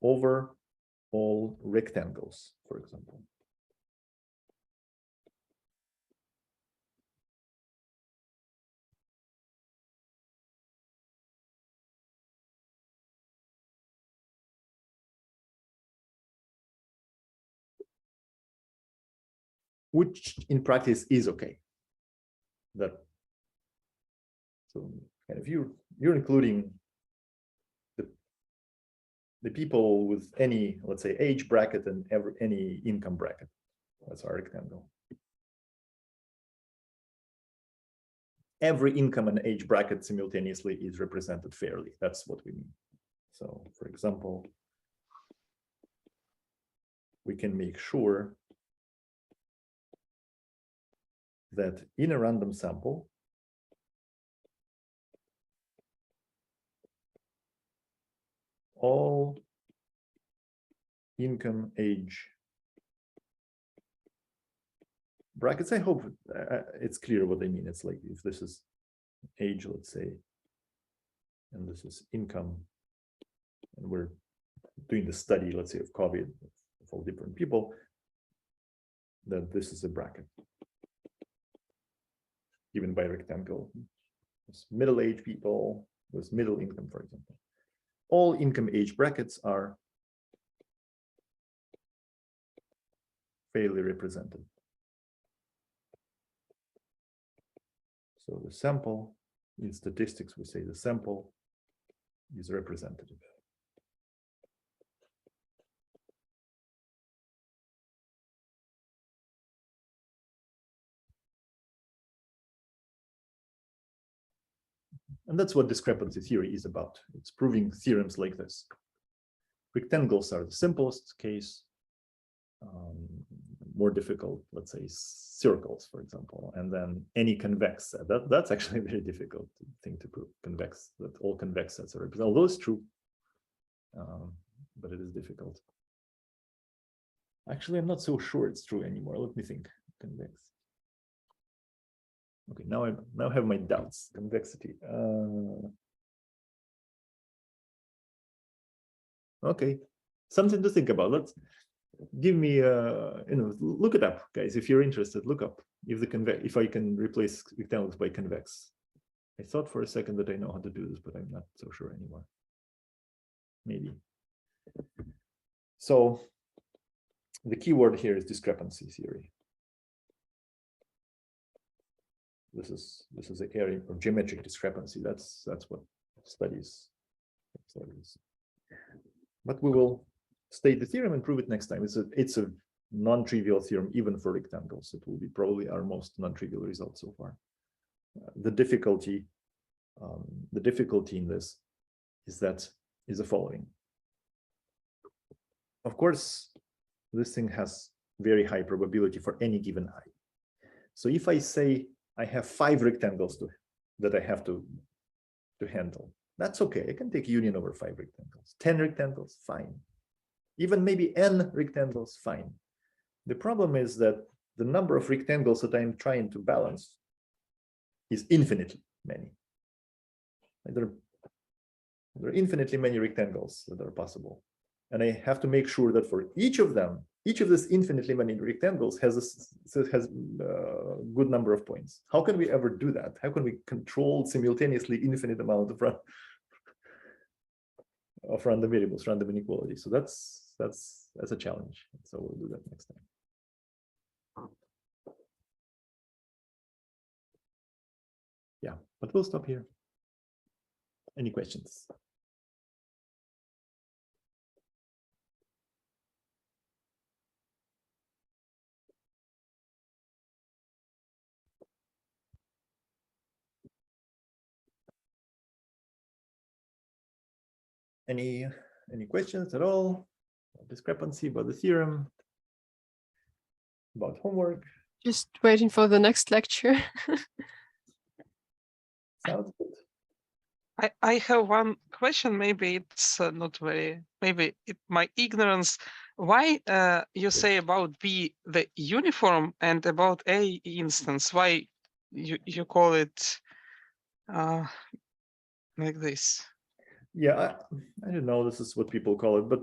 over all rectangles, for example. Which in practice is okay. So kind of you're including the people with any, let's say, age bracket and any income bracket. That's our rectangle. Every income and age bracket simultaneously is represented fairly. That's what we mean. So, for example, we can make sure that in a random sample, all income age brackets, I hope it's clear what they mean. It's like if this is age, let's say, and this is income, and we're doing the study, let's say, of COVID of all different people, then this is a bracket given by a rectangle. It's middle-aged people with middle income, for example. All income age brackets are fairly represented. So the sample, in statistics, we say the sample is representative. And that's what discrepancy theory is about. It's proving theorems like this. Rectangles are the simplest case. More difficult, let's say, circles, for example, and then any convex set. That's actually a very difficult thing to prove. Convex, that all convex sets are represented, although it's true, but it is difficult. Actually, I'm not so sure it's true anymore. Let me think. Convex. Okay, now I have my doubts. Convexity. Okay, something to think about. Let's give me look it up, guys. If you're interested, look up if I can replace rectangles by convex. I thought for a second that I know how to do this, but I'm not so sure anymore. Maybe. So the key word here is discrepancy theory. This is the area of geometric discrepancy. That's what studies. But we will state the theorem and prove it next time. It's a non-trivial theorem even for rectangles. It will be probably our most non-trivial result so far. The difficulty in this is the following. Of course, this thing has very high probability for any given I. So if I say I have 5 rectangles that I have to handle, that's okay. I can take union over 5 rectangles. 10 rectangles, fine. Even maybe n rectangles, fine. The problem is that the number of rectangles that I'm trying to balance is infinitely many. There are infinitely many rectangles that are possible. And I have to make sure that for each of them, each of these infinitely many rectangles has a good number of points. How can we ever do that? How can we control simultaneously infinite amount of random variables, random inequality? So that's a challenge. So we'll do that next time. Yeah, but we'll stop here. Any questions? Any questions at all? Discrepancy about the theorem? About homework? Just waiting for the next lecture. Sounds good. I have one question. Maybe it's not very. Maybe my ignorance. Why you say about B the uniform and about A instance? Why you call it like this? Yeah, I don't know. This is what people call it, but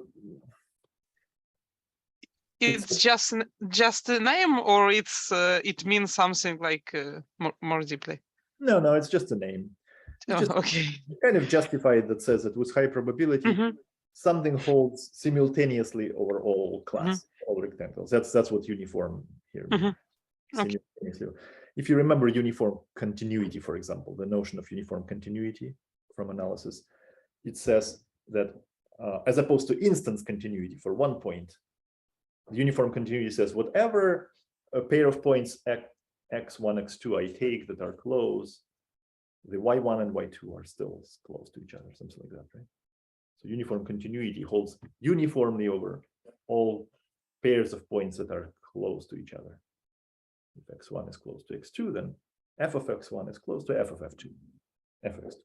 It's just a name, or it means something like more deeply. no, it's just a name. It's just Okay. kind of justified that says that with high probability, something holds simultaneously over all class, all rectangles. That's what uniform here means. Simultaneously. If you remember uniform continuity, for example, the notion of uniform continuity from analysis, it says that as opposed to instance continuity for one point, the uniform continuity says whatever a pair of points x1, x2 I take that are close, the y1 and y2 are still close to each other, something like that, right? So uniform continuity holds uniformly over all pairs of points that are close to each other. If x1 is close to x2, then f of x1 is close to f of f2, f of x2.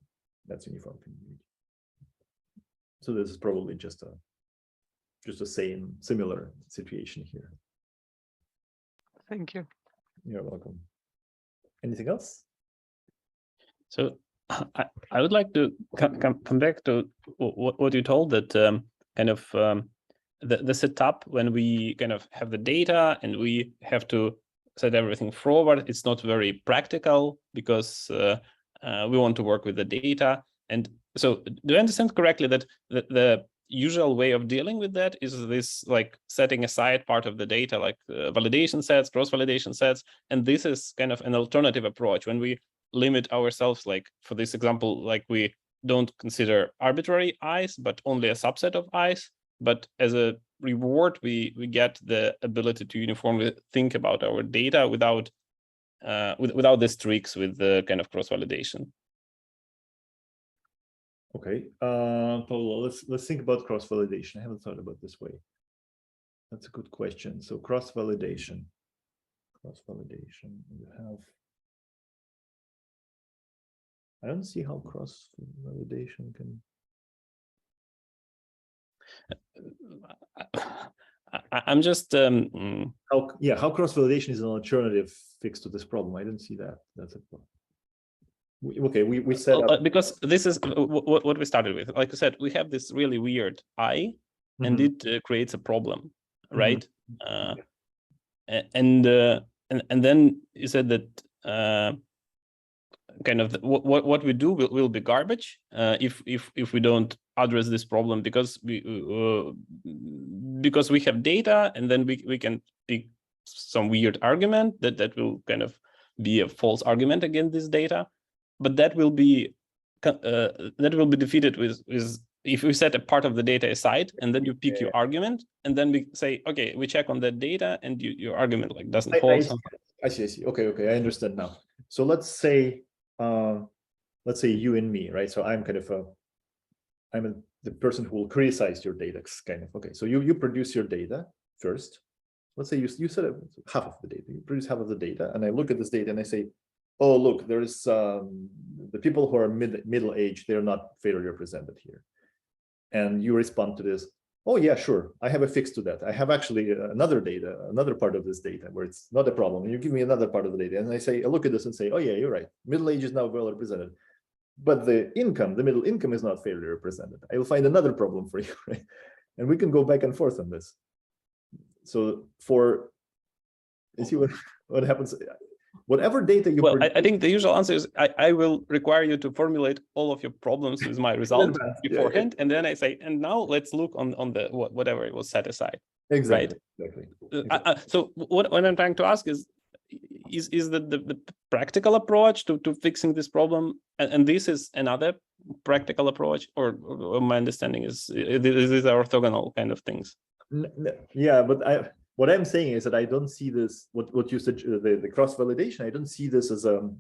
That's uniform continuity. So this is probably just a similar situation here. Thank you. You're welcome. Anything else? So I would like to come back to what you told, that kind of the setup when we kind of have the data and we have to set everything forward. It's not very practical because we want to work with the data. And so do I understand correctly that the usual way of dealing with that is this, like setting aside part of the data, like validation sets, cross-validation sets, and this is kind of an alternative approach when we limit ourselves, like for this example, like we don't consider arbitrary i's, but only a subset of i's, but as a reward, we get the ability to uniformly think about our data without these tricks with the kind of cross-validation. Okay, Paulo, let's think about cross-validation. I haven't thought about this way. That's a good question. So cross-validation, you have. I don't see how cross-validation can. I'm just how cross-validation is an alternative fix to this problem. I don't see that. That's a problem. Okay, we set up because this is what we started with. Like I said, we have this really weird I, and it creates a problem, right? And then you said that kind of what we do will be garbage if we don't address this problem, because we have data, and then we can pick some weird argument that will kind of be a false argument against this data, but that will be defeated with if we set a part of the data aside and then you pick your argument, and then we say, okay, we check on that data and your argument like doesn't hold. I see. Okay, I understand now. So let's say you and me, right? So I'm kind of the person who will criticize your data, kind of. Okay, so you produce your data first. Let's say you set up half of the data. You produce half of the data, and I look at this data and I say, oh, look, there's the people who are middle age, they're not fairly represented here. And you respond to this, oh yeah, sure, I have a fix to that. I have actually another part of this data where it's not a problem. And you give me another part of the data, and I say, I look at this and say, oh yeah, you're right. Middle age is now well represented, but the middle income is not fairly represented. I will find another problem for you, right? And we can go back and forth on this. So you see what happens? Whatever data you produce, I think the usual answer is I will require you to formulate all of your problems with my result beforehand, and then I say, and now let's look on the whatever it was set aside. Exactly. Right? Exactly. So what I'm trying to ask is the practical approach to fixing this problem, and this is another practical approach, or my understanding is these are orthogonal kind of things. Yeah, but what I'm saying is that I don't see this, what you said, the cross validation, I don't see this as a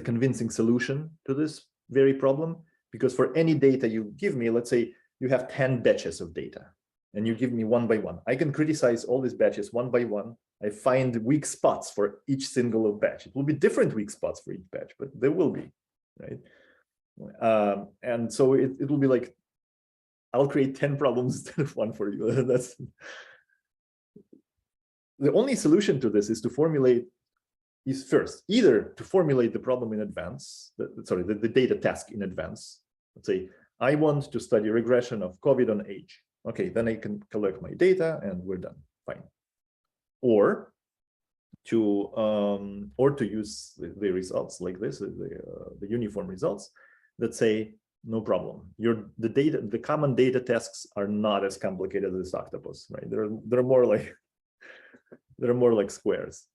convincing solution to this very problem, because for any data you give me, let's say you have 10 batches of data and you give me one by one, I can criticize all these batches one by one. I find weak spots for each single batch. It will be different weak spots for each batch, but there will be, right? And so it will be like, I'll create 10 problems instead of one for you. That's the only solution to this is to formulate, either to formulate the problem in advance, the data task in advance. Let's say, I want to study regression of COVID on age. Okay, then I can collect my data and we're done, fine. Or to use the results like this, the uniform results that say, no problem. The common data tasks are not as complicated as octopus, right? They're more like squares,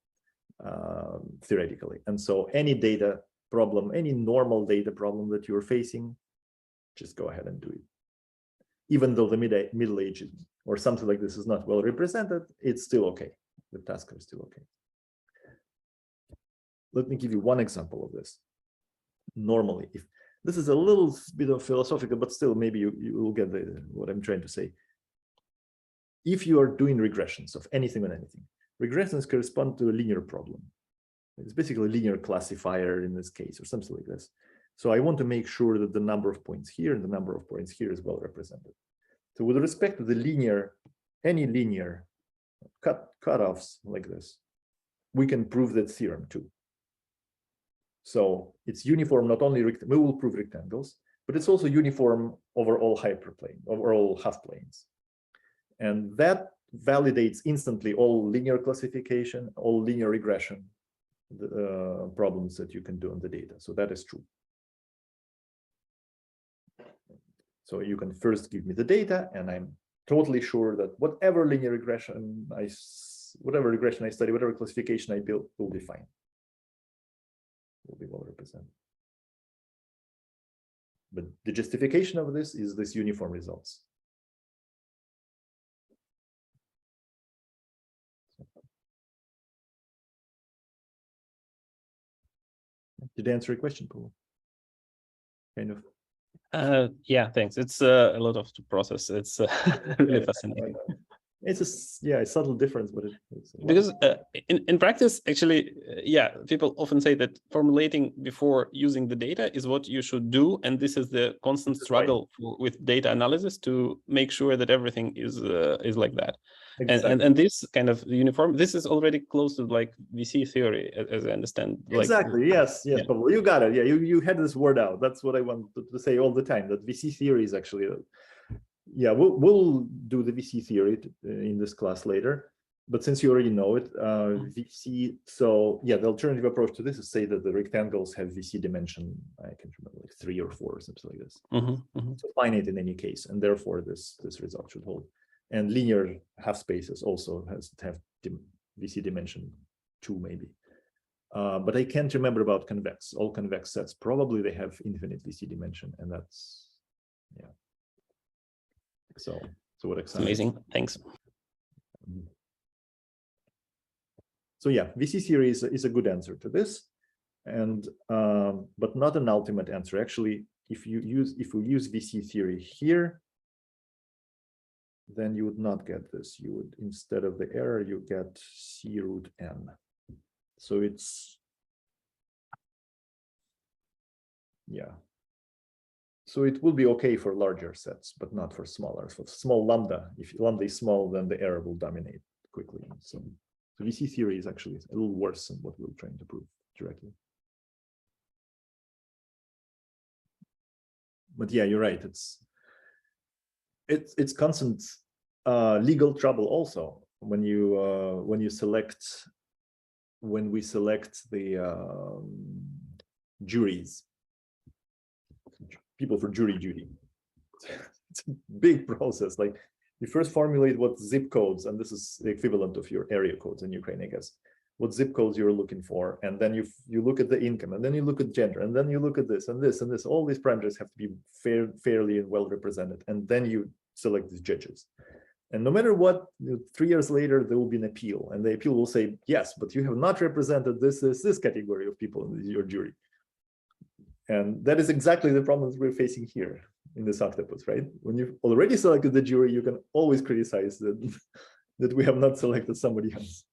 theoretically. And so any data problem, any normal data problem that you're facing, just go ahead and do it. Even though the middle age or something like this is not well represented, it's still okay. The tasks are still okay. Let me give you one example of this. Normally, if this is a little bit of philosophical, but still maybe you will get what I'm trying to say. If you are doing regressions of anything on anything, regressions correspond to a linear problem. It's basically a linear classifier in this case, or something like this. So I want to make sure that the number of points here and the number of points here is well represented. So with respect to the any linear cutoffs like this, we can prove that theorem too. So it's uniform, not only we will prove rectangles, but it's also uniform over all hyperplane, over all half planes. And that validates instantly all linear classification, all linear regression problems that you can do on the data. So that is true. So you can first give me the data, and I'm totally sure that whatever regression I study, whatever classification I build will be fine. Will be well represented. But the justification of this is this uniform results. Did I answer your question, Paul? Kind of. Yeah, thanks. It's a lot of to process. It's really fascinating. It's a subtle difference, but it's because in practice, actually, yeah, people often say that formulating before using the data is what you should do, and this is the constant struggle with data analysis to make sure that everything is like that. Exactly. And this kind of uniform, this is already close to like VC theory, as I understand. Exactly. Like, yes, yeah. Pablo, you got it. Yeah, you had this word out. That's what I want to say all the time. That VC theory is actually. Yeah, we'll do the VC theory in this class later, but since you already know it, VC, so yeah, the alternative approach to this is say that the rectangles have VC dimension, I can't remember, like 3 or 4 or something like this. So finite in any case, and therefore this result should hold. And linear half spaces also have VC dimension 2 maybe. But I can't remember about convex. All convex sets, probably they have infinite VC dimension, and that's Yeah. So what It's exciting. amazing. Thanks. So yeah, VC theory is a good answer to this, and but not an ultimate answer. Actually, if we use VC theory here, then you would not get this. You would, instead of the error, you get C root n. So it's, yeah. So it will be okay for larger sets, but not for smaller. For small lambda, if lambda is small, then the error will dominate quickly. So VC theory is actually a little worse than what we're trying to prove directly. But yeah, you're right. It's constant legal trouble also when we select the juries, people for jury duty. It's a big process. Like, you first formulate what zip codes, and this is the equivalent of your area codes in Ukraine, I guess, what zip codes you're looking for, and then you look at the income, and then you look at gender, and then you look at this and this and this. All these parameters have to be fairly and well represented, and then you select these judges. And no matter what, 3 years later, there will be an appeal, and the appeal will say, yes, but you have not represented this category of people in your jury. And that is exactly the problems we're facing here in this octopus, right? When you've already selected the jury, you can always criticize that we have not selected somebody else.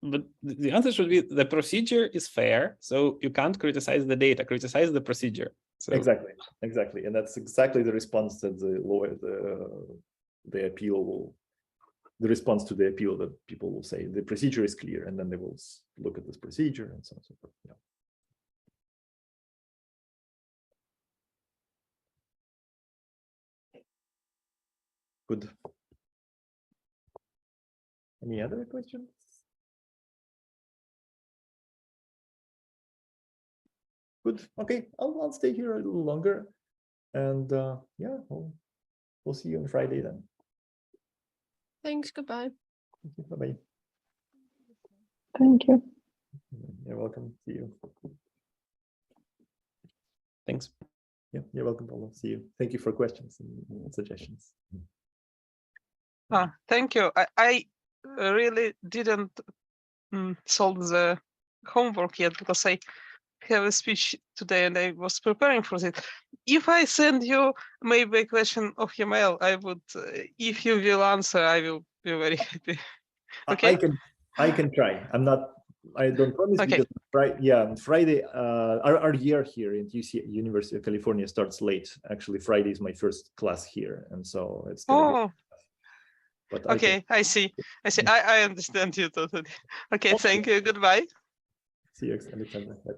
But the answer should be the procedure is fair, so you can't criticize the data, criticize the procedure. So Exactly, and that's exactly the response that the appeal will, the response to the appeal that people will say the procedure is clear, and then they will look at this procedure and so on and so forth. Yeah. Good. Any other questions? Good. Okay, I'll stay here a little longer, and yeah, we'll see you on Friday then. Thanks. Goodbye. Bye bye. Thank you. You're welcome. See you. thanks. Yeah, you're welcome, Paulo. See you. Thank you for questions and suggestions. Thank you. I really didn't solve the homework yet because I have a speech today and I was preparing for it. If I send you maybe a question of email, I would, if you will answer, I will be very happy. Okay. I can try. I don't promise, Okay. because on Friday, our year here in University of California starts late. Actually, Friday is my first class here, and so it's gonna be, but Okay, I see. I understand you totally. Okay, thank you. Goodbye. See you, Alexander. Bye.